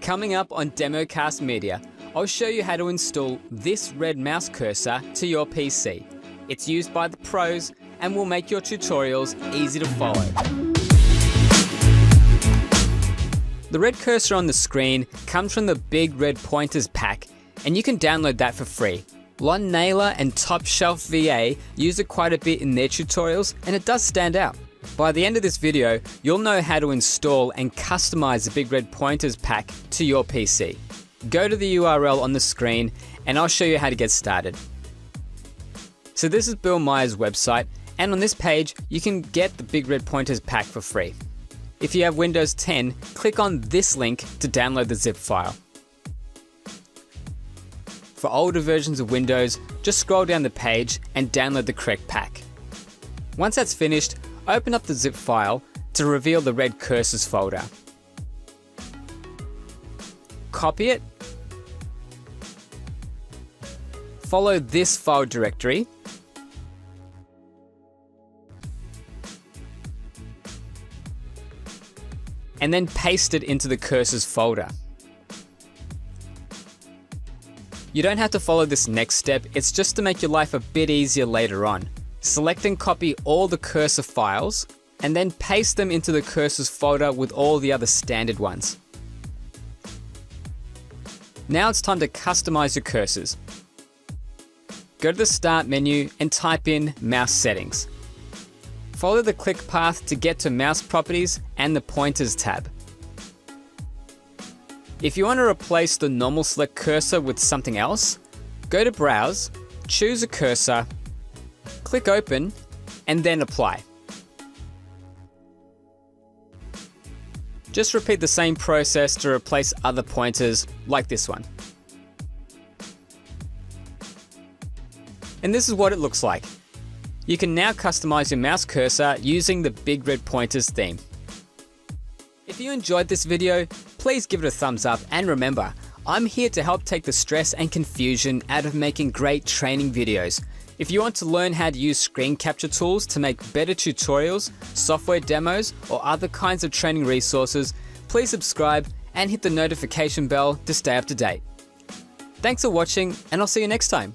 Coming up on Democast Media, I'll show you how to install this red mouse cursor to your PC. It's used by the pros and will make your tutorials easy to follow. The red cursor on the screen comes from the Big Red Pointers pack, and you can download that for free. Lon Naylor and Top Shelf VA use it quite a bit in their tutorials, and it does stand out. By the end of this video, you'll know how to install and customize the Big Red Pointers pack to your PC. Go to the URL on the screen and I'll show you how to get started. So this is Bill Meyer's website, and on this page you can get the Big Red Pointers pack for free. If you have Windows 10, click on this link to download the zip file. For older versions of Windows, just scroll down the page and download the correct pack. Once that's finished, open up the zip file to reveal the red cursors folder. Copy it. Follow this file directory. And then paste it into the cursors folder. You don't have to follow this next step, it's just to make your life a bit easier later on. Select and copy all the cursor files, and then paste them into the cursors folder with all the other standard ones. Now it's time to customize your cursors. Go to the Start menu and type in Mouse Settings. Follow the click path to get to Mouse Properties and the Pointers tab. If you want to replace the normal select cursor with something else, go to Browse, choose a cursor, click Open, and then Apply. Just repeat the same process to replace other pointers like this one. And this is what it looks like. You can now customize your mouse cursor using the Big Red Pointers theme. If you enjoyed this video, please give it a thumbs up, and remember, I'm here to help take the stress and confusion out of making great training videos. If you want to learn how to use screen capture tools to make better tutorials, software demos, or other kinds of training resources, please subscribe and hit the notification bell to stay up to date. Thanks for watching, and I'll see you next time.